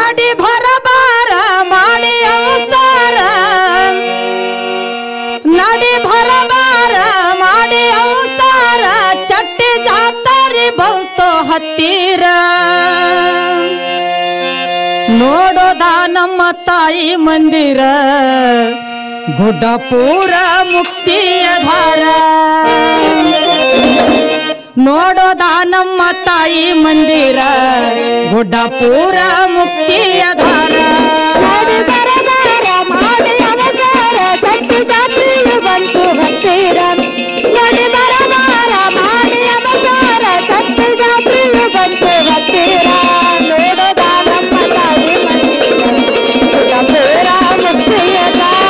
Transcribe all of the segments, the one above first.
ನಡಿ ಭರಬಾರ ಮಾಡಿ ಅವಸಾರ ನಡಿ ಭರಬಾರ ಮಾಡಿ ಅವಸಾರ ಚಟ್ಟಿ ಜಾತ್ರೆ ಬಂತು ಹತ್ತಿರ ನೋಡೋದ ನಮ್ಮ ತಾಯಿ ಮಂದಿರ ಗುಡ್ಡಪುರ ಮುಕ್ತಿಯ ಧಾರ ನೋಡೋದ ನಮ್ಮ ತಾಯಿ ಮಂದಿರ ಗುಡ್ಡಪುರ ಮುಕ್ತಿಯ ಧಾರ ಮಾಡಿ ಅವಸಾರ ಚಟ್ಟಿ ಜಾತ್ರೆಯು ಬಂತು ಹತ್ತಿರ ನೋಡಿ ಬರಬಾರ ಮಾಡಿ ಅವಸಾರ ಚಟ್ಟಿ ಜಾತ್ರೆಯು ಬಂತು ಹತ್ತಿರ ನೋಡೋದ ನಮ್ಮ ತಾಯಿ ಮಂದಿರ ಗುಡ್ಡಪುರ ಮುಕ್ತಿಯ ಧಾರ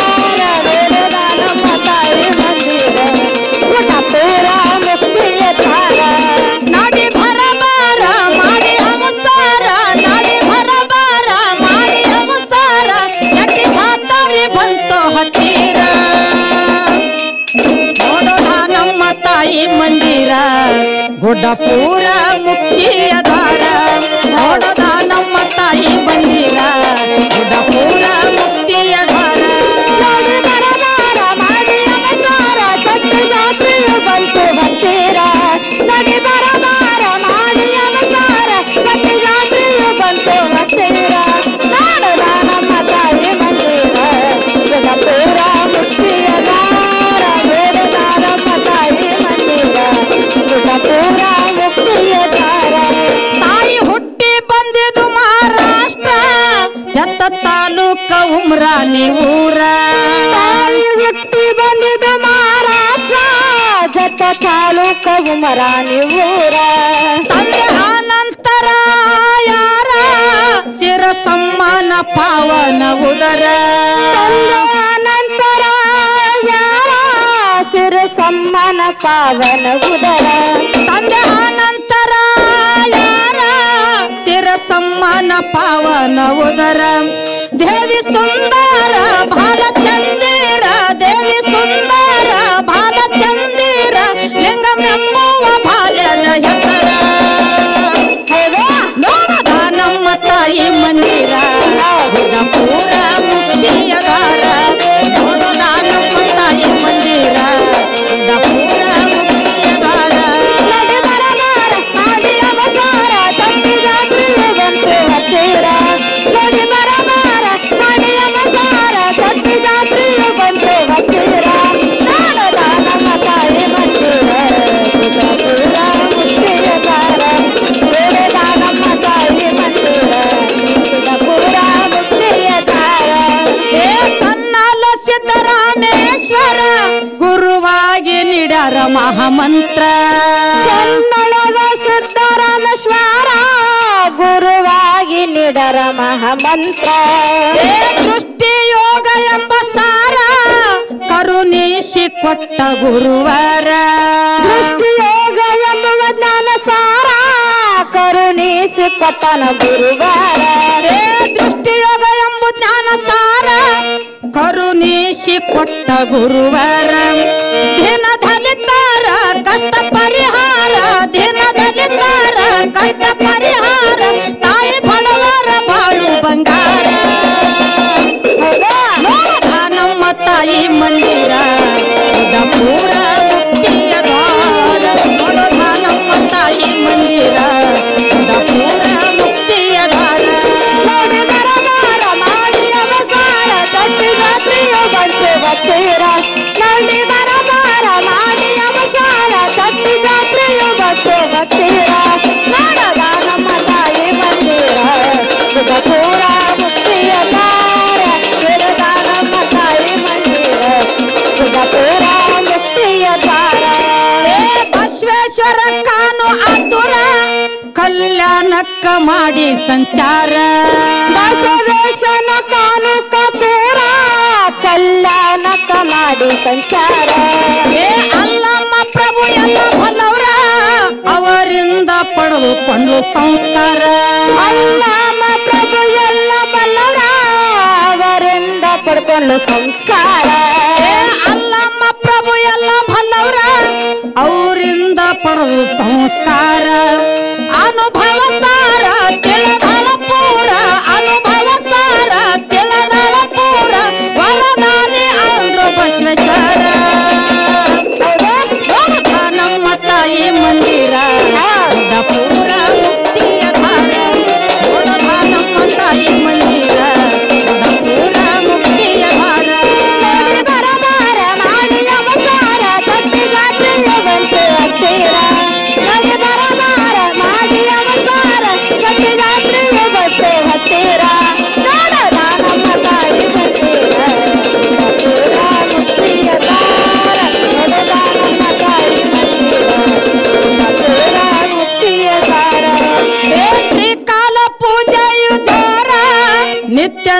ನೋಡೋದ ನಮ್ಮ ತಾಯಿ ಮಂದಿರ ಗುಡ್ಡಪುರ ಮುಕ್ತಿಯ ಧಾರ ನಡಿ ಭರಬಾರ ಮಾಡಿ ಅವಸಾರ ನಡಿ ಭರಬಾರ ಮಾಡಿ ಅವಸಾರ ಚಟ್ಟಿ ಜಾತ್ರೆ ಬಂತು ಹತ್ತಿರ ನೋಡೋದ ನಮ್ಮ ತಾಯಿ ಮಂದಿರ ಗುಡ್ಡಪುರ ಮುಕ್ತಿಯ ಧಾರ ನೋಡೋದ ನಮ್ಮ ತಾಯಿ ಮಂದಿರ ಗುಡ್ಡಪುರ ಮುಕ್ತಿಯ ಧಾರ ನೋಡಿ ಬರಬಾರ ಮಾಡಿ ಅವಸಾರ ಚಟ್ಟಿ ಜಾತ್ರೆಯು ಬಂತು ಹತ್ತಿರ ನೋಡಿ ಬರಬಾರ ಮಾಡಿ ಅವಸಾರ ಚಟ್ಟಿ ಜಾತ್ರೆಯು ಬಂತು ಹತ್ತಿರ ನೋಡೋದ ನಮ್ಮ ತಾಯಿ ಮಂದಿರ ಗುಡ್ಡಪುರ ಮುಕ್ತಿಯ ಧಾರ ನೋಡೋದ ನಮ್ಮ ತಾಯಿ ಮಂದಿರ ಗುಡ್ಡಪುರ ಮುಕ್ತಿಯ ಧಾರ ತಾಯಿ ಹುಟ್ಟಿ ಬಂದಿದ್ದು ಮಹಾರಾಷ್ಟ್ರ ಜತ್ತ ತಾಲೂಕ ಉಮ್ರಾನಿ ಊರ ತಾಯಿ ಹುಟ್ಟಿ ಬಂದಿದ್ದು ಮಹಾರಾಷ್ಟ್ರ ಜತ್ತ ತಾಲೂಕ ಉಮರಾಣಿ ಊರ ತಂದೆ ಆನಂತರ ಯಾರ ಶಿರ ಸಮ್ಮಾನ ಪಾವನ ಉದರ ನಂತರ ಯಾರ ಸಿರ ಸಮ್ಮಾನ ಪಾವನ ಉದರ ತಂದೆ ಆನಂತರ ಯಾರ ಶಿರ ಸಮ್ಮಾನ ಪಾವನ ಉದರ ದೇವಿ ಸುಂದರ ಬಾಲಚಂದಿರ ದೇವಿ ಸುಂದರ ಬಾಲಚಂದಿರ ಲಿಂಗಮೆಂಬುವ ಬಾಲ್ಯದ ಹೆಸರ ನೋಡದ ನಮ್ಮ ತಾಯಿ ಮಂದಿರ ಗುಡ್ಡಪುರ ಮುಕ್ತಿಯ ಧಾರ ನೋಡದ ನಮ್ಮ ತಾಯಿ ಮಂದಿರ ಗುಡ್ಡಪುರ ಮುಕ್ತಿಯ ಧಾರ ನೋಡಿ ಬರಬಾರ ಮಾಡಿ ಅವಸಾರ ಚಟ್ಟಿ ಜಾತ್ರೆಯು ಬಂತು ಹತ್ತಿರ ನೋಡಿ ಬರಬಾರ ಮಾಡಿ ಅವಸಾರ ಚಟ್ಟಿ ಜಾತ್ರೆಯು ಬಂತು ಹತ್ತಿರ ನೋಡದ ನಮ್ಮ ತಾಯಿ ಮಂದಿರ ಗುಡ್ಡಪುರ ಮುಕ್ತಿಯ ಧಾರ ನೋಡದ ನಮ್ಮ ತಾಯಿ ಮಂದಿರ ಗುಡ್ಡಪುರ ಮುಕ್ತಿಯ ಧಾರ ಏ ಸನ್ನಾಲ ಸಿದ್ದರಾಮೇಶ್ವರ ಗುರುವಾಗಿ ನೀಡ್ಯಾರ ಮಹಾಮಂತ್ರ ಚನ್ನಳದ ಸಿದ್ದರಾಮೇಶ್ವರ ಗುರುವಾಗಿ ನೀಡರ ಮಹಾಮಂತ್ರ ಏ ದೃಷ್ಟಿ ಯೋಗ ಎಂಬ ಸಾರ ಕರುಣಿಸಿ ಕೊಟ್ಟ ಗುರುವರ ದೃಷ್ಟಿಯೋಗ ಎಂಬುವ ಜ್ಞಾನ ಸಾರ ಕರುಣಿಸಿ ಕೊಟ್ಟನ ಗುರುವಾರ ಏ ದೃಷ್ಟಿ ಯೋಗ ಎಂಬ ಜ್ಞಾನ ಸಾರ ಕರುಣಿಸಿ ಕೊಟ್ಟ ಗುರುವರ ದಿನದಲ್ಲಿದ್ದಾರ ಕಷ್ಟ ಪರಿಹಾರ ದಿನದಲ್ಲಿದ್ದಾರ ಕಷ್ಟ ಪರಿಹಾರ ತಾಯಿ ಬಡವರ ಬಾಳು ಬಂಗಾರ ನೋಡದ ನಮ್ಮ ತಾಯಿ ಮಂದಿರ ಗುಡ್ಡಪುರ ಮುಕ್ತಿಯ ಧಾರ ನೋಡದ ನಮ್ಮ ತಾಯಿ ಮಂದಿರ ಗುಡ್ಡಪುರ ಮುಕ್ತಿಯ ಧಾರ ನೋಡಿ ಬರಬಾರ ಮಾಡಿ ಅವಸಾರ ಚಟ್ಟಿ ಜಾತ್ರೆಯು ಬಂತು ಹತ್ತಿರ ನೋಡಿ ಬರಬಾರ ಮಾಡಿ ಅವಸಾರ ಚಟ್ಟಿ ಜಾತ್ರೆಯು ಬಂತು ಹತ್ತಿರ ನೋಡದ ನಮ್ಮ ತಾಯಿ ಮಂದಿರ ಗುಡ್ಡಪುರ ಮುಕ್ತಿಯ ಧಾರ ನೋಡದ ನಮ್ಮ ತಾಯಿ ಮಂದಿರ ಗುಡ್ಡಪುರ ಮುಕ್ತಿಯ ಧಾರ ಏ ಬಸವೇಶ್ವರ ಕಾನು ಆತುರ ಕಲ್ಯಾಣಕ್ಕ ಮಾಡಿ ಸಂಚಾರ ಬಸವೇಶನ ಕಾನು ಕಪೂರ ಕಲ್ಯಾಣಕ ಮಾಡಿ ಸಂಚಾರ ಏ ಅಲ್ಲಮ್ಮ ಪ್ರಭು ಎಲ್ಲ ಬಲ್ಲವ್ರ ಅವರಿಂದ ಪಡೆದುಕೊಂಡು ಸಂಸ್ಕಾರ ಅಲ್ಲಮ ಪ್ರಭು ಎಲ್ಲ ಬಲ್ಲವರ ಅವರಿಂದ ಪಡ್ಕೊಂಡು ಸಂಸ್ಕಾರ ಏ ಅಲ್ಲಮ್ಮ ಪ್ರಭು ಎಲ್ಲ ಬಲ್ಲವ್ರ ಅವರಿಂದ ಪಡೆದು ಸಂಸ್ಕಾರ ಅನುಭವ ಸಾರ ತಿಳಿದಳ ಪೂರ ಅನುಭವ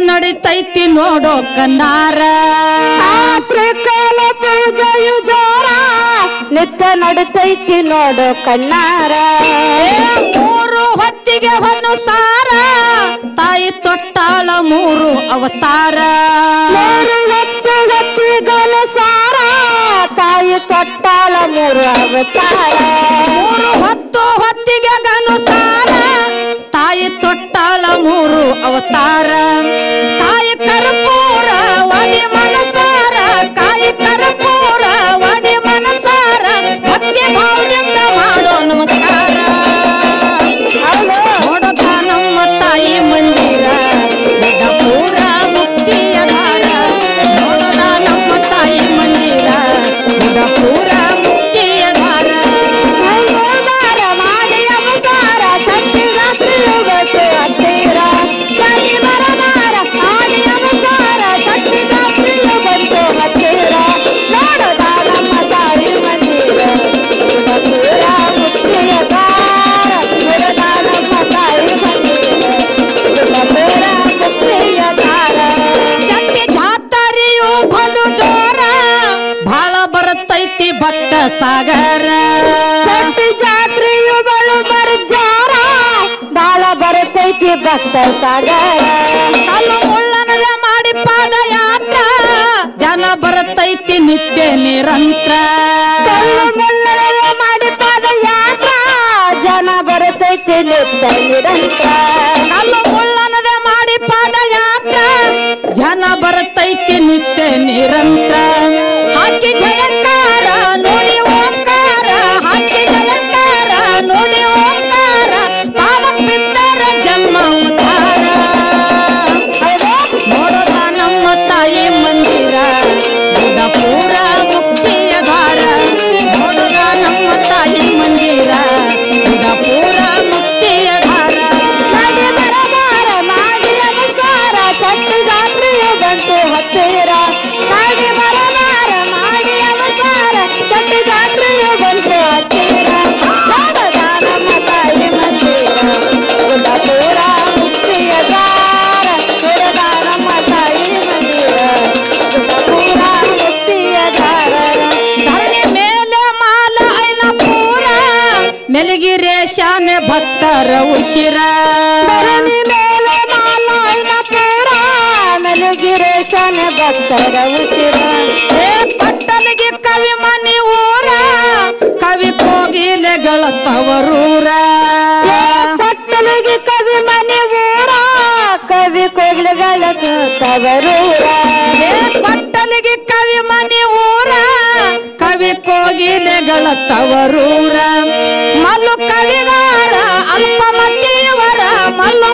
ನಡಿತೈತಿ ನೋಡೋ ಕನ್ನಾರ ತ್ರಿಕಾಲ ಪೂಜೆಯು ಜೋರ ನಿತ್ಯ ನಡಿತೈತಿ ನೋಡೋ ಕಣ್ಣಾರ ಮೂರು ಹೊತ್ತಿಗೆ ಹೊನ್ನು ಸಾರ ತಾಯಿ ತೊಟ್ಟಾಳ ಮೂರು ಅವತಾರ ಮೂರು ಹೊತ್ತಿಗನುಸಾರ ತಾಯಿ ತೊಟ್ಟಾಳ ಮೂರು ಅವತಾರ ಮೂರು ಹೊತ್ತಿಗೆ ಗನುಸಾರ ತಾಯಿ ತೊಟ್ಟಾಳ ಮೂರು ಅವತಾರ ಕಾಯಿ ಕರ್ಪೂರ ಒಡಿ ಮನಸಾರ ಕಾಯಿ ಕರ್ಪೂರ ಒಡಿ ಮನಸಾರ ಭಕ್ತಿ ಭಾವದಿಂದ ಮಾಡೋ ನಮಸ್ಕಾರ ನೋಡೋದ ನಮ್ಮ ತಾಯಿ ಮಂದಿರ ದೊಡ್ಡ ಪೂರ ಮುಕ್ತಿಯ ದಾರ ನೋಡೋದ ನಮ್ಮ ತಾಯಿ ಮಂದಿರ ದೊಡ್ಡ ಪೂರ ಮುಕ್ತಿಯ ದಾರ ಮಾಡಿ ಅವತಾರ ಸತ್ತಿರ ತಿರುಗತು ಹತ್ತಿರ ಕಲಿ ಮರದಾರ ಮಾಡಿ ಅವತಾರ ಸತ್ತಿರ ತಿರುಗತು ಹತ್ತಿರ ನೋಡೋದ ನಮ್ಮ ತಾಯಿ ಮಂದಿರ ಪೂರ ಮುಕ್ತಿಯ ದಾರ ನೋಡೋದ ನಮ್ಮ ತಾಯಿ ಮಂದಿರ ಪೂರ ಮುಕ್ತಿಯ ದಾರ ಚಟ್ಟಿ ಜಾತರಿಯು ಬಲು ಜೋರ ಭಾಳ ಬರುತ್ತೈತಿ ಭಕ್ತ ಸಾಗರ ಚಟ್ಟಿ ಜಾತ್ರೆಯು ಬಲು ಬರ್ಜಾರ ಬಾಳ ಬರುತ್ತೈತಿ ಭಕ್ತ ಸಾಗರ ಕಲ್ಲು ಮುಳ್ಳನದ ಮಾಡಿ ಪಾದಯಾತ್ರ ಜನ ಬರುತ್ತೈತಿ ನಿತ್ಯ ನಿರಂತರ ಕಲ್ಲು ಮುಳ್ಳನದ ಮಾಡಿ ಪಾದಯಾತ್ರ ಜನ ಬರುತ್ತೈತಿ ನಿತ್ಯ ನಿರಂತರ ಕಲ್ಲು ಮುಳ್ಳನದ ಮಾಡಿ ಪಾದಯಾತ್ರ ಜನ ಬರುತ್ತೈತಿ ನಿತ್ಯ ನಿರಂತರ ಹಾಕಿ ಜಯಕಾರ ನೋಡಿ ಓಂಕಾರ ಹಾಕಿ ಜಯಕಾರ ನೋಡಿ ಓಂಕಾರ ಪಾಲಕ್ ಬಿದ್ದರ ಜನ್ಮ ಉದ್ಧಾರ ನೋಡೋದ ನಮ್ಮ ತಾಯಿ ಮಂದಿರ ದೊಡ್ಡ ಪೂರ ಮುಕ್ತಿಯ ದಾರ ನೋಡೋದ ನಮ್ಮ ತಾಯಿ ಮಂದಿರ ದೊಡ್ಡ ಪೂರ ಮುಕ್ತಿಯ ದಾರ ಮಾಡಿ ಬರದಾರ ಮಾಡಿ ಅನುಸಾರ ಚಟ್ಟಿ ಜಾತ್ರೆಯು ಗಂಟು ಹತ್ತಿರ ಮಾಡಿ ಬರದಾರ ಮಾಡಿ ಅವತಾರ ಚಟ್ಟಿ ಜಾತ್ರೆಯು ಗಂಟು ಹತ್ತಿರ ನೋಡೋದ ನಮ್ಮ ತಾಯಿ ಮಂದಿರ ದೊಡ್ಡ ಪೂರ ಮುಕ್ತಿಯ ದಾರ ನೋಡೋದ ನಮ್ಮ ತಾಯಿ ಮಂದಿರ ದೊಡ್ಡ ಪೂರ ಮುಕ್ತಿಯ ದಾರ ಧರಣಿ ಮೇಲೆ ಮಾಲ ಐನ ಪೂರ ಮೆಲಗಿ ರೇಷಾನೆ ಭಕ್ತರ ಉಶಿರ ಧರಣಿ ಮೇಲೆ ಮಾಲಾಯ್ನ ಪೂರ ಮೆಲುಗಿರೇಶನ ಭಕ್ತರ ಉಸಿರ ಏ ಪಟ್ಟಲಿಗೆ ಕವಿ ಮನಿ ಊರ ಕವಿ ಕೋಗಿಲೆಗಳ ತವರೂರ ಪಟ್ಟಲಿಗೆ ಕವಿ ಮನೆ ಊರ ಕವಿ ಕೋಗಿಲೆಗಳ ತವರೂರ ಏ ಪಟ್ಟಲಿಗೆ ಕವಿ ಮನಿ ಊರ ಕವಿ ಕೋಗಿಲೆಗಳ ತವರೂರ ಮಲ್ಲು ಕವಿಗಾರ ಅಲ್ಪಮತಿಯವರ ಮಲ್ಲು